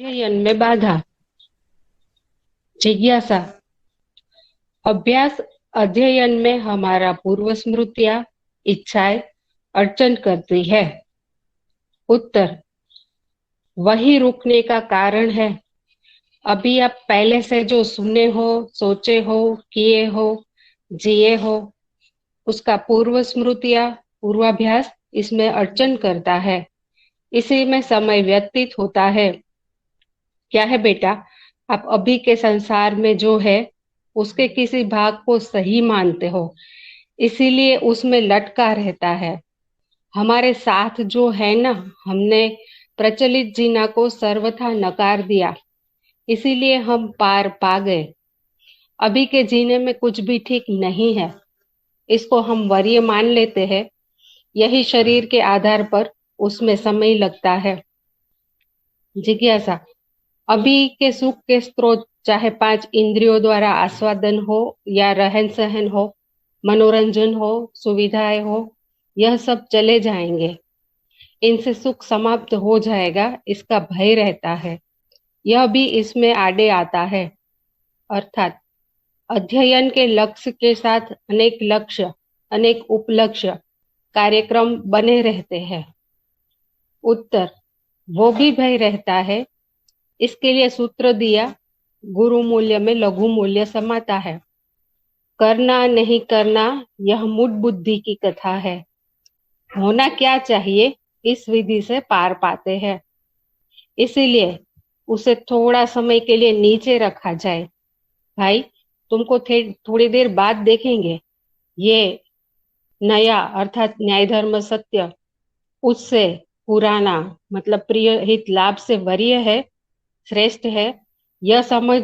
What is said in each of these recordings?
अध्ययन में बाधा। जिज्ञासा। अभ्यास अध्ययन में हमारा पूर्व स्मृतियां, इच्छाएं अड़चन करती है। उत्तर। वही रुकने का कारण है। अभी आप पहले से जो सुने हो, सोचे हो, किए हो, जिए हो, उसका पूर्व स्मृतियां, पूर्वाभ्यास इसमें अड़चन करता है। इसी में समय व्यतीत होता है। क्या है बेटा, आप अभी के संसार में जो है उसके किसी भाग को सही मानते हो, इसीलिए उसमें लटका रहता है। हमारे साथ जो है ना, हमने प्रचलित जीना को सर्वथा नकार दिया, इसीलिए हम पार पा गए। अभी के जीने में कुछ भी ठीक नहीं है, इसको हम वरीय मान लेते हैं। यही शरीर के आधार पर उसमें समय लगता है। जिज्ञासा। अभी के सुख के स्रोत, चाहे पांच इंद्रियों द्वारा आस्वादन हो या रहन सहन हो, मनोरंजन हो, सुविधाएं हो, यह सब चले जाएंगे। इनसे सुख समाप्त हो जाएगा, इसका भय रहता है। यह भी इसमें आड़े आता है। अर्थात अध्ययन के लक्ष्य के साथ अनेक लक्ष्य, अनेक उपलक्ष्य, कार्यक्रम बने रहते हैं। उत्तर। वो भी भय रहता है। इसके लिए सूत्र दिया, गुरु मूल्य में लघु मूल्य समाता है। करना नहीं करना, यह मूढ़ बुद्धि की कथा है। होना क्या चाहिए, इस विधि से पार पाते हैं। इसीलिए उसे थोड़ा समय के लिए नीचे रखा जाए। भाई, तुमको थोड़ी देर बाद देखेंगे। ये नया अर्थात न्याय धर्म सत्य उससे पुराना मतलब प्रिय हित लाभ से वरीय है, श्रेष्ठ है। यह समझ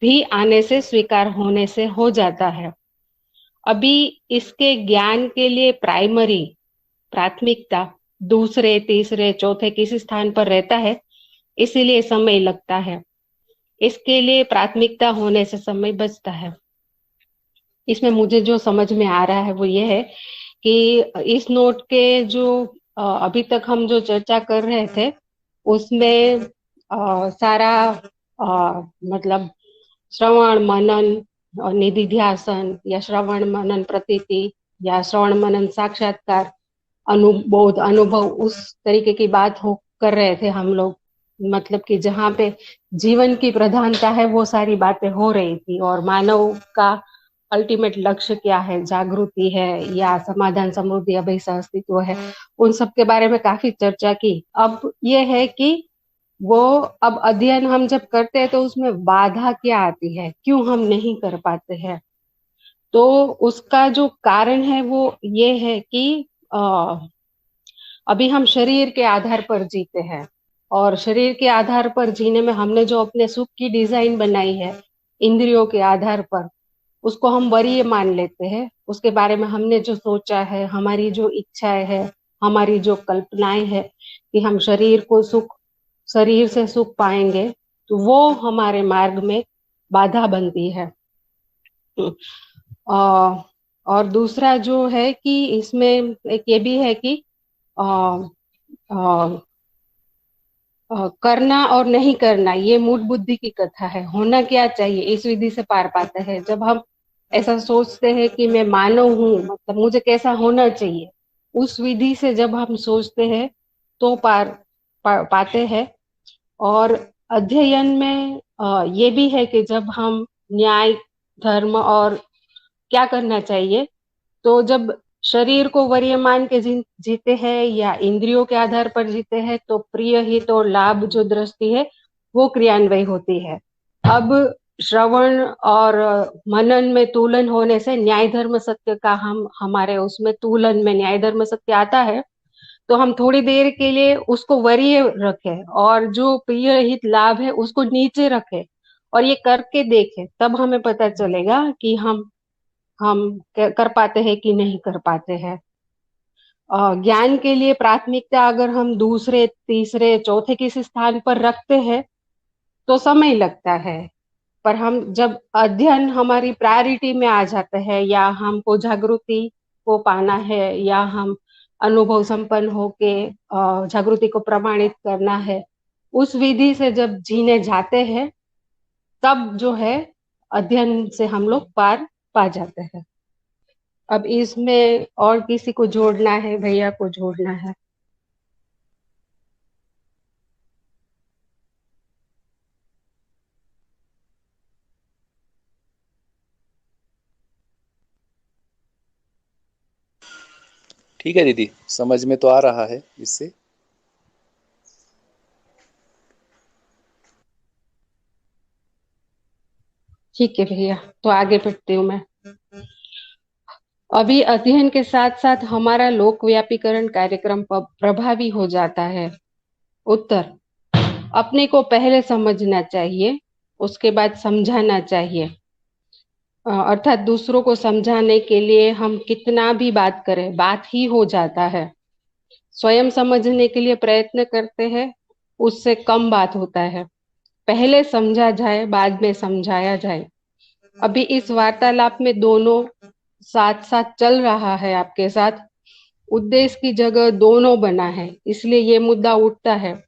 भी आने से, स्वीकार होने से हो जाता है। अभी इसके ज्ञान के लिए प्राथमिकता दूसरे, तीसरे, चौथे किसी स्थान पर रहता है, इसीलिए समय लगता है। इसके लिए प्राथमिकता होने से समय बचता है। इसमें मुझे जो समझ में आ रहा है वो ये है कि इस नोट के जो अभी तक हम जो चर्चा कर रहे थे उसमें सारा मतलब श्रवण मनन और निधिध्यासन या श्रवण मनन प्रतीति या श्रवण मनन साक्षात्कार अनुबोध अनुभव, उस तरीके की बात हो कर रहे थे हम लोग। मतलब कि जहाँ पे जीवन की प्रधानता है वो सारी बातें हो रही थी, और मानव का अल्टीमेट लक्ष्य क्या है, जागृति है या समाधान, समृद्धि, अभय, अस्तित्व है, उन सब के बारे में काफी चर्चा की। अब ये है कि वो अब अध्ययन हम जब करते हैं तो उसमें बाधा क्या आती है, क्यों हम नहीं कर पाते हैं। तो उसका जो कारण है वो ये है कि अभी हम शरीर के आधार पर जीते हैं, और शरीर के आधार पर जीने में हमने जो अपने सुख की डिजाइन बनाई है इंद्रियों के आधार पर, उसको हम वरीय मान लेते हैं। उसके बारे में हमने जो सोचा है, हमारी जो इच्छाएं है, हमारी जो कल्पनाएं है कि हम शरीर से सुख पाएंगे, तो वो हमारे मार्ग में बाधा बनती है। और दूसरा जो है कि इसमें एक ये भी है कि अ, अ, करना और नहीं करना, ये मूढ़ बुद्धि की कथा है। होना क्या चाहिए, इस विधि से पार पाते हैं। जब हम ऐसा सोचते हैं कि मैं मानव हूँ, मतलब मुझे कैसा होना चाहिए, उस विधि से जब हम सोचते हैं तो पाते हैं। और अध्ययन में ये भी है कि जब हम न्याय धर्म और क्या करना चाहिए, तो जब शरीर को वरीय मान के जीते हैं या इंद्रियों के आधार पर जीते हैं, तो प्रिय हित और लाभ जो दृष्टि है वो क्रियान्वय होती है। अब श्रवण और मनन में तुलन होने से न्याय धर्म सत्य का हम हमारे उसमें तुलन में न्याय धर्म सत्य आता है, तो हम थोड़ी देर के लिए उसको वरीय रखें और जो प्रिय हित लाभ है उसको नीचे रखें, और ये करके देखें, तब हमें पता चलेगा कि हम कर पाते हैं कि नहीं कर पाते हैं। ज्ञान के लिए प्राथमिकता अगर हम दूसरे, तीसरे, चौथे किसी स्थान पर रखते हैं तो समय लगता है। पर हम जब अध्ययन हमारी प्रायोरिटी में आ जाते हैं, या हमको जागृति को पाना है, या हम अनुभव संपन्न होके जागृति को प्रमाणित करना है, उस विधि से जब जीने जाते हैं तब जो है अध्ययन से हम लोग पार पा जाते हैं। अब इसमें और किसी को जोड़ना है, भैया को जोड़ना है? ठीक है दीदी, समझ में तो आ रहा है इससे। ठीक है भैया, तो आगे बढ़ती हूँ मैं। अभी अध्ययन के साथ साथ हमारा लोक व्यापीकरण कार्यक्रम प्रभावी हो जाता है। उत्तर, अपने को पहले समझना चाहिए, उसके बाद समझाना चाहिए। अर्थात दूसरों को समझाने के लिए हम कितना भी बात करें, बात ही हो जाता है। स्वयं समझने के लिए प्रयत्न करते हैं, उससे कम बात होता है। पहले समझा जाए, बाद में समझाया जाए। अभी इस वार्तालाप में दोनों साथ साथ चल रहा है आपके साथ। उद्देश्य की जगह दोनों बना है, इसलिए ये मुद्दा उठता है।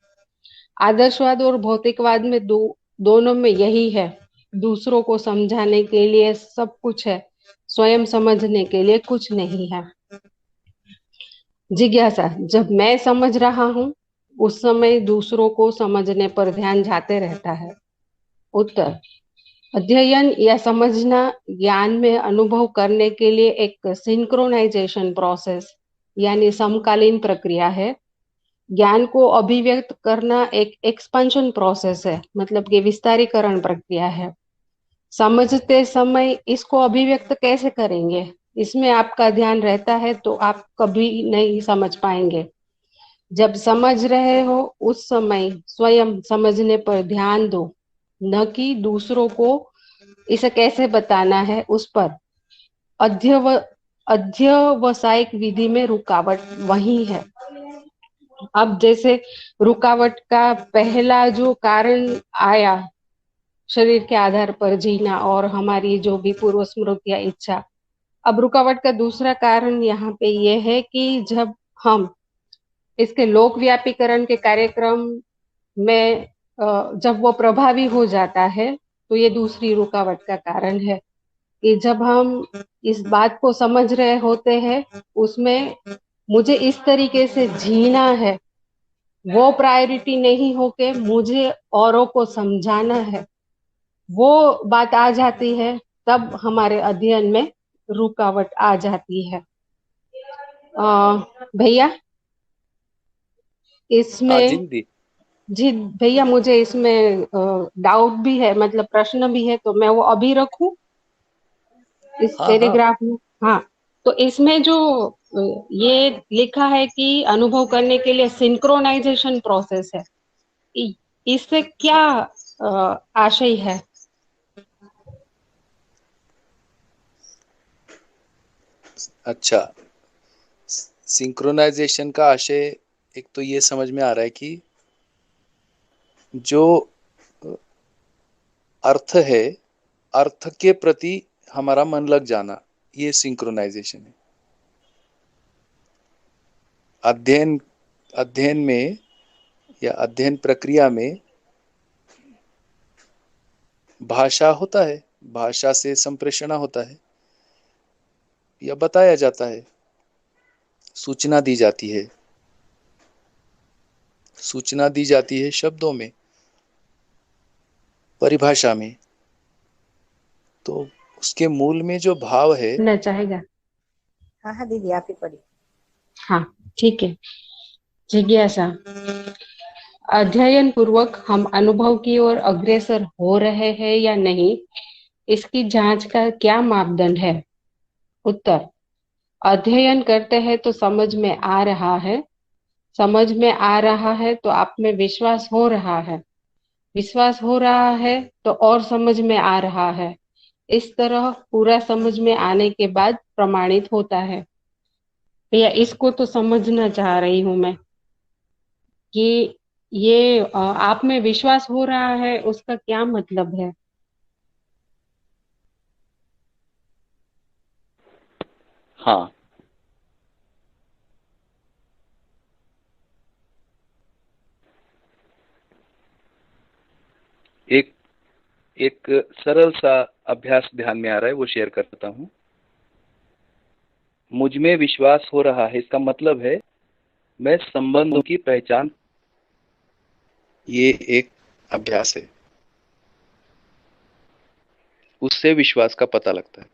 आदर्शवाद और भौतिकवाद में दोनों में यही है। दूसरों को समझाने के लिए सब कुछ है, स्वयं समझने के लिए कुछ नहीं है। जिज्ञासा, जब मैं समझ रहा हूँ उस समय दूसरों को समझने पर ध्यान जाते रहता है। उत्तर, अध्ययन या समझना ज्ञान में अनुभव करने के लिए एक सिंक्रोनाइजेशन प्रोसेस यानी समकालीन प्रक्रिया है। ज्ञान को अभिव्यक्त करना एक एक्सपेंशन प्रोसेस है, मतलब कि विस्तारीकरण प्रक्रिया है। समझते समय इसको अभिव्यक्त कैसे करेंगे, इसमें आपका ध्यान रहता है तो आप कभी नहीं समझ पाएंगे। जब समझ रहे हो उस समय स्वयं समझने पर ध्यान दो, न कि दूसरों को इसे कैसे बताना है उस पर। अध्यव अध्यवसायिक विधि में रुकावट वही है। अब जैसे रुकावट का पहला जो कारण आया, शरीर के आधार पर जीना और हमारी जो भी पूर्व स्मृति या इच्छा। अब रुकावट का दूसरा कारण यहाँ पे ये है कि जब हम इसके लोक व्यापीकरण के कार्यक्रम में जब वो प्रभावी हो जाता है तो ये दूसरी रुकावट का कारण है कि जब हम इस बात को समझ रहे होते हैं उसमें मुझे इस तरीके से जीना है, वो प्रायोरिटी नहीं होके मुझे औरों को समझाना है, वो बात आ जाती है, तब हमारे अध्ययन में रुकावट आ जाती है। भैया हाँ इसमें, जिंदी। जी भैया मुझे इसमें डाउट भी है, मतलब प्रश्न भी है, तो मैं वो अभी रखूं इस हाँ हाँ। पैराग्राफ में? हाँ, तो इसमें जो ये लिखा है कि अनुभव करने के लिए सिंक्रोनाइजेशन प्रोसेस है, इससे क्या आशय है? अच्छा, सिंक्रोनाइजेशन का आशय एक तो ये समझ में आ रहा है कि जो अर्थ है, अर्थ के प्रति हमारा मन लग जाना, ये सिंक्रोनाइजेशन है। अध्ययन अध्ययन में या अध्ययन प्रक्रिया में भाषा होता है, भाषा से संप्रेषण होता है या बताया जाता है, सूचना दी जाती है, सूचना दी जाती है शब्दों में, परिभाषा में। तो उसके मूल में जो भाव है। ना चाहेगा? हाँ हाँ दीदी, आप ही पढ़िए। हाँ, ठीक है। जिज्ञासा, अध्ययन पूर्वक हम अनुभव की ओर अग्रसर हो रहे हैं या नहीं, इसकी जांच का क्या मापदंड है? उत्तर, अध्ययन करते हैं तो समझ में आ रहा है, समझ में आ रहा है तो आप में विश्वास हो रहा है, विश्वास हो रहा है तो और समझ में आ रहा है। इस तरह पूरा समझ में आने के बाद प्रमाणित होता है। भैया इसको तो समझना चाह रही हूं मैं कि ये आप में विश्वास हो रहा है उसका क्या मतलब है? हाँ, एक एक सरल सा अभ्यास ध्यान में आ रहा है, वो शेयर करता हूँ। मुझ में विश्वास हो रहा है, इसका मतलब है मैं संबंधों की पहचान, ये एक अभ्यास है, उससे विश्वास का पता लगता है।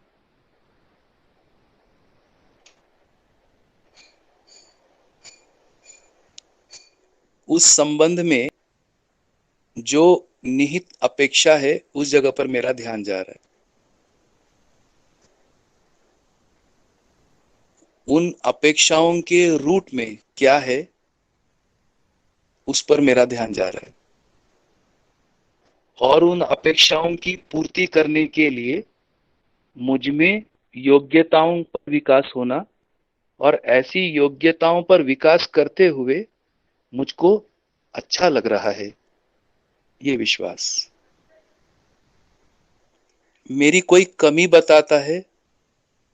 उस संबंध में जो निहित अपेक्षा है उस जगह पर मेरा ध्यान जा रहा है। उन अपेक्षाओं के रूट में क्या है उस पर मेरा ध्यान जा रहा है, और उन अपेक्षाओं की पूर्ति करने के लिए मुझ में योग्यताओं पर विकास होना, और ऐसी योग्यताओं पर विकास करते हुए मुझको अच्छा लग रहा है, ये विश्वास। मेरी कोई कमी बताता है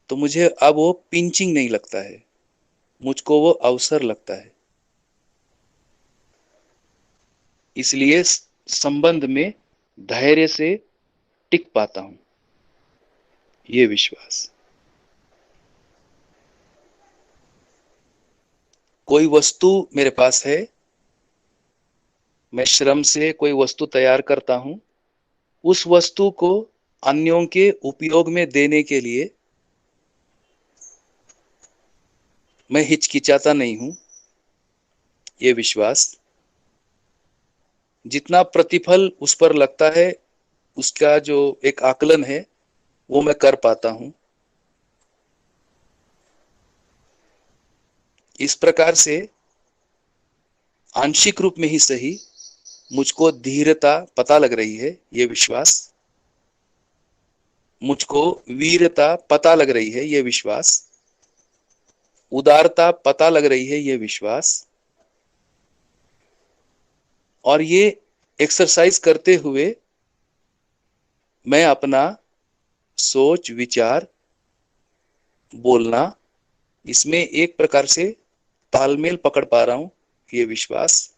तो मुझे अब वो पिंचिंग नहीं लगता है, मुझको वो अवसर लगता है। इसलिए संबंध में धैर्य से टिक पाता हूं, ये विश्वास। कोई वस्तु मेरे पास है, मैं श्रम से कोई वस्तु तैयार करता हूं, उस वस्तु को अन्यों के उपयोग में देने के लिए मैं हिचकिचाता नहीं हूं, ये विश्वास। जितना प्रतिफल उस पर लगता है उसका जो एक आकलन है वो मैं कर पाता हूं। इस प्रकार से आंशिक रूप में ही सही मुझको धीरता पता लग रही है, ये विश्वास। मुझको वीरता पता लग रही है, ये विश्वास। उदारता पता लग रही है, ये विश्वास। और ये एक्सरसाइज करते हुए मैं अपना सोच विचार बोलना इसमें एक प्रकार से तालमेल पकड़ पा रहा हूं, ये विश्वास।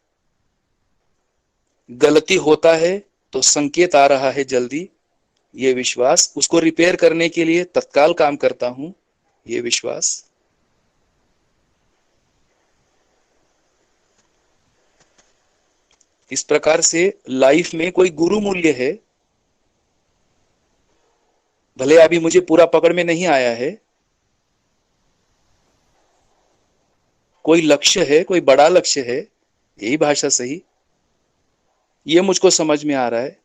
गलती होता है तो संकेत आ रहा है जल्दी, ये विश्वास। उसको रिपेयर करने के लिए तत्काल काम करता हूं, ये विश्वास। इस प्रकार से लाइफ में कोई गुरु मूल्य है, भले अभी मुझे पूरा पकड़ में नहीं आया है, कोई लक्ष्य है, कोई बड़ा लक्ष्य है, यही भाषा सही, ये मुझको समझ में आ रहा है।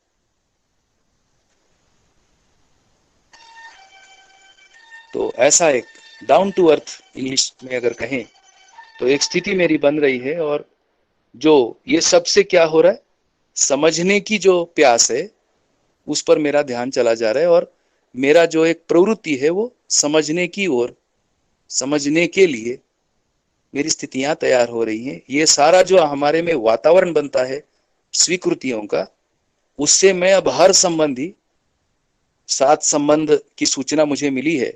तो ऐसा एक डाउन टू अर्थ इंग्लिश में अगर कहें तो एक स्थिति मेरी बन रही है, और जो ये सबसे क्या हो रहा है, समझने की जो प्यास है उस पर मेरा ध्यान चला जा रहा है, और मेरा जो एक प्रवृत्ति है वो समझने की ओर, समझने के लिए मेरी स्थितियां तैयार हो रही हैं। ये सारा जो हमारे में वातावरण बनता है स्वीकृतियों का, उससे मैं अब हर संबंधी, सात संबंध की सूचना मुझे मिली है,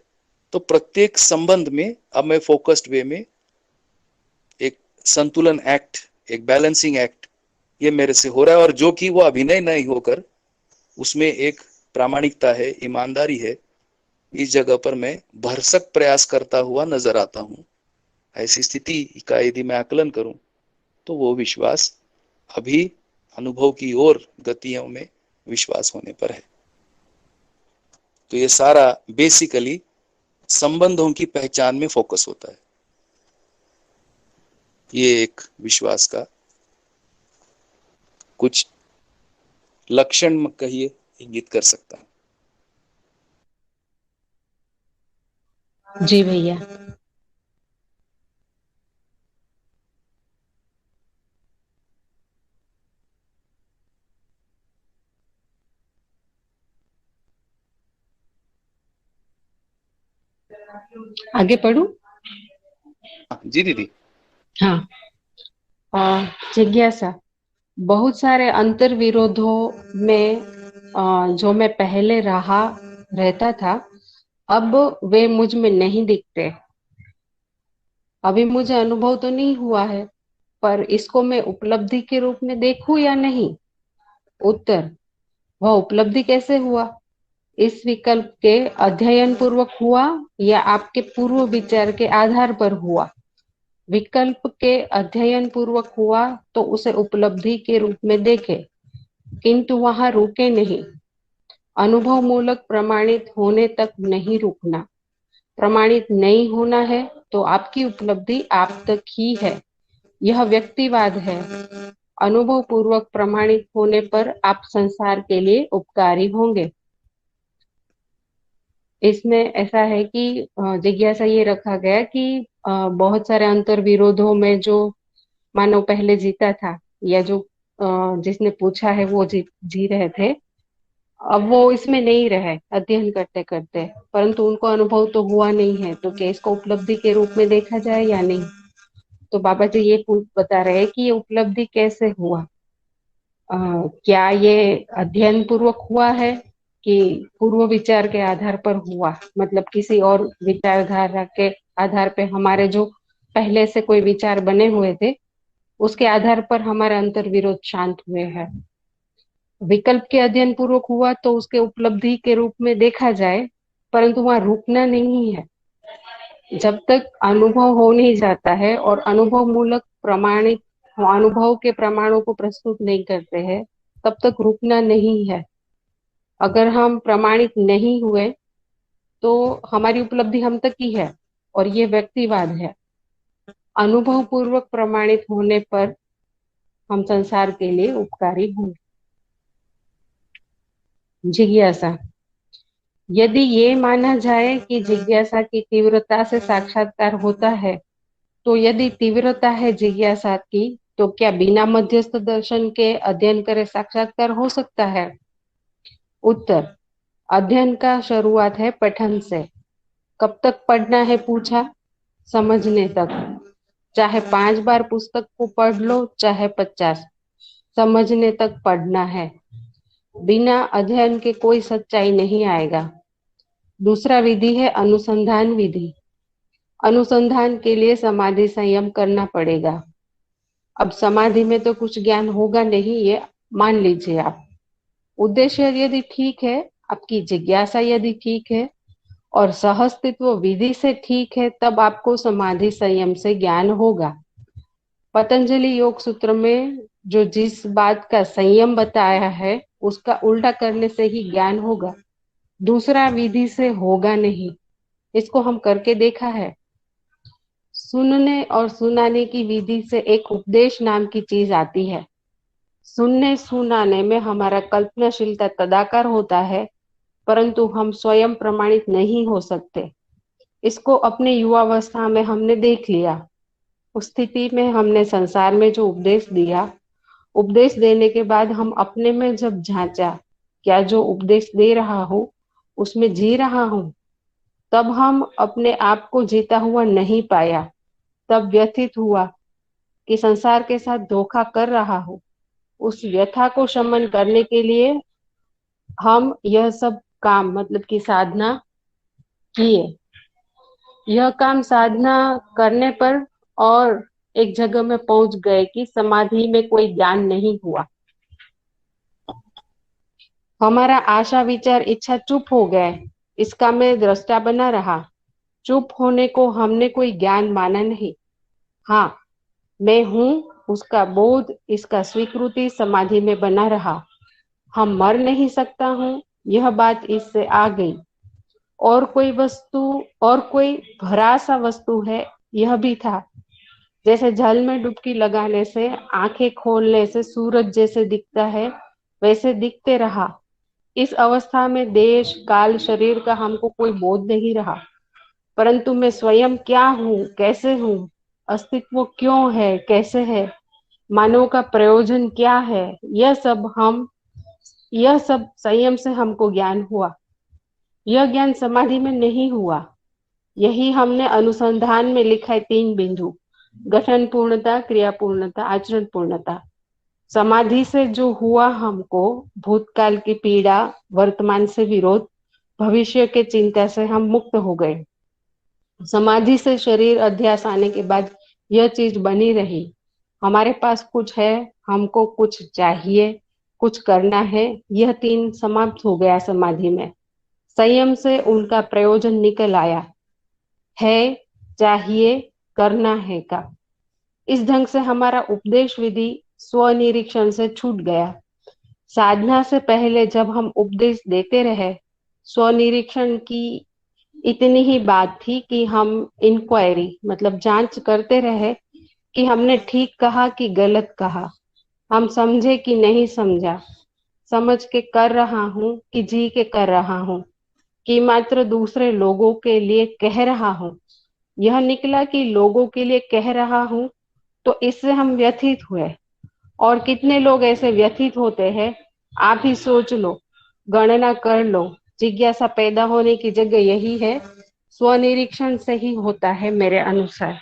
तो प्रत्येक संबंध में अब मैं फोकस्ड वे में एक संतुलन एक्ट, एक बैलेंसिंग एक्ट ये मेरे से हो रहा है। और जो कि वो अभिनय नहीं होकर उसमें एक प्रामाणिकता है, ईमानदारी है, इस जगह पर मैं भरसक प्रयास करता हुआ नजर आता हूं। ऐसी स्थिति का यदि मैं आकलन करूं तो वो विश्वास अभी अनुभव की ओर गतियों में विश्वास होने पर है। तो ये सारा बेसिकली संबंधों की पहचान में फोकस होता है। ये एक विश्वास का कुछ लक्षण कहिए इंगित कर सकता है। जी भैया। आगे पढ़ूं? जी दीदी। हाँ। जिज्ञासा। बहुत सारे अंतर विरोधों में जो मैं पहले रहा रहता था, अब वे मुझ में नहीं दिखते। अभी मुझे अनुभव तो नहीं हुआ है, पर इसको मैं उपलब्धि के रूप में देखूं या नहीं? उत्तर, वह उपलब्धि कैसे हुआ? इस विकल्प के अध्ययन पूर्वक हुआ या आपके पूर्व विचार के आधार पर हुआ? विकल्प के अध्ययन पूर्वक हुआ तो उसे उपलब्धि के रूप में देखें, किंतु वहां रुके नहीं। अनुभव मूलक प्रमाणित होने तक नहीं रुकना। प्रमाणित नहीं होना है तो आपकी उपलब्धि आप तक ही है, यह व्यक्तिवाद है। अनुभव पूर्वक प्रमाणित होने पर आप संसार के लिए उपकारी होंगे। इसमें ऐसा है कि जिज्ञासा ये रखा गया कि बहुत सारे अंतर विरोधों में जो मानव पहले जीता था या जो जिसने पूछा है वो जी रहे थे, अब वो इसमें नहीं रहे अध्ययन करते करते, परंतु उनको अनुभव तो हुआ नहीं है, तो क्या इसको उपलब्धि के रूप में देखा जाए या नहीं? तो बाबा जी ये बता रहे हैं कि ये उपलब्धि कैसे हुआ। क्या ये अध्ययन पूर्वक हुआ है कि पूर्व विचार के आधार पर हुआ, मतलब किसी और विचारधारा के आधार पे हमारे जो पहले से कोई विचार बने हुए थे उसके आधार पर हमारे अंतर विरोध शांत हुए हैं। विकल्प के अध्ययन पूर्वक हुआ तो उसके उपलब्धि के रूप में देखा जाए, परंतु वहां रुकना नहीं है। जब तक अनुभव हो नहीं जाता है और अनुभव मूलक प्रमाणित अनुभव के प्रमाणों को प्रस्तुत नहीं करते हैं, तब तक रुकना नहीं है। अगर हम प्रमाणित नहीं हुए तो हमारी उपलब्धि हम तक ही है और ये व्यक्तिवाद है। अनुभव पूर्वक प्रमाणित होने पर हम संसार के लिए उपकारी होंगे। जिज्ञासा। यदि ये माना जाए कि जिज्ञासा की तीव्रता से साक्षात्कार होता है, तो यदि तीव्रता है जिज्ञासा की, तो क्या बिना मध्यस्थ दर्शन के अध्ययन करे साक्षात्कार हो सकता है? उत्तर। अध्ययन का शुरुआत है पठन से। कब तक पढ़ना है पूछा? समझने तक। चाहे 5 बार पुस्तक को पढ़ लो चाहे 50, समझने तक पढ़ना है। बिना अध्ययन के कोई सच्चाई नहीं आएगा। दूसरा विधि है अनुसंधान विधि। अनुसंधान के लिए समाधि संयम करना पड़ेगा। अब समाधि में तो कुछ ज्ञान होगा नहीं, ये मान लीजिए आप। उद्देश्य यदि ठीक है, आपकी जिज्ञासा यदि ठीक है और सहअस्तित्व विधि से ठीक है, तब आपको समाधि संयम से ज्ञान होगा। पतंजलि योग सूत्र में जो जिस बात का संयम बताया है उसका उल्टा करने से ही ज्ञान होगा, दूसरा विधि से होगा नहीं। इसको हम करके देखा है। सुनने और सुनाने की विधि से एक उपदेश नाम की चीज आती है। सुनने सुनाने में हमारा कल्पनाशीलता तदाकार होता है, परंतु हम स्वयं प्रमाणित नहीं हो सकते। इसको अपने युवावस्था में हमने देख लिया। उस स्थिति में हमने संसार में जो उपदेश दिया, उपदेश देने के बाद हम अपने में जब झांचा, क्या जो उपदेश दे रहा हूँ उसमें जी रहा हूँ, तब हम अपने आप को जीता हुआ नहीं पाया। तब व्यथित हुआ कि संसार के साथ धोखा कर रहा हूँ। उस व्यथा को शमन करने के लिए हम यह सब काम मतलब कि साधना किए। यह काम साधना करने पर और एक जगह में पहुंच गए कि समाधि में कोई ज्ञान नहीं हुआ। हमारा आशा विचार इच्छा चुप हो गए, इसका मैं दृष्टा बना रहा। चुप होने को हमने कोई ज्ञान माना नहीं। हाँ, मैं हूँ उसका बोध, इसका स्वीकृति समाधि में बना रहा। हम मर नहीं सकता हूँ, यह बात इससे आ गई। और कोई वस्तु और कोई भरा सा वस्तु है, यह भी था। जैसे जल में डुबकी लगाने से आंखें खोलने से सूरज जैसे दिखता है, वैसे दिखते रहा। इस अवस्था में देश काल शरीर का हमको कोई बोध नहीं रहा, परंतु मैं स्वयं क्या हूँ, कैसे हूँ, अस्तित्व क्यों है, कैसे है, मानव का प्रयोजन क्या है, यह सब संयम से हमको ज्ञान हुआ। यह ज्ञान समाधि में नहीं हुआ। यही हमने अनुसंधान में लिखा है 3 बिंदु: गठन पूर्णता, क्रिया पूर्णता, आचरण पूर्णता। समाधि से जो हुआ हमको, भूतकाल की पीड़ा, वर्तमान से विरोध, भविष्य के चिंता से हम मुक्त हो गए। समाधि से शरीर अध्यास आने के बाद यह चीज बनी रही। हमारे पास कुछ है, हमको कुछ चाहिए, कुछ करना है, यह तीन समाप्त हो गया समाधि में। संयम से उनका प्रयोजन निकल आया, है, चाहिए, करना है का। इस ढंग से हमारा उपदेश विधि स्वनिरीक्षण से छूट गया। साधना से पहले जब हम उपदेश देते रहे, स्वनिरीक्षण की इतनी ही बात थी कि हम इंक्वायरी मतलब जांच करते रहे कि हमने ठीक कहा कि गलत कहा, हम समझे कि नहीं समझा, समझ के कर रहा हूं कि जी के कर रहा हूं, कि मात्र दूसरे लोगों के लिए कह रहा हूं। यह निकला कि लोगों के लिए कह रहा हूं, तो इससे हम व्यथित हुए। और कितने लोग ऐसे व्यथित होते हैं, आप ही सोच लो, गणना कर लो। जिज्ञासा पैदा होने की जगह यही है, स्वनिरीक्षण से ही होता है मेरे अनुसार।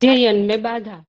अध्ययन में बाधा।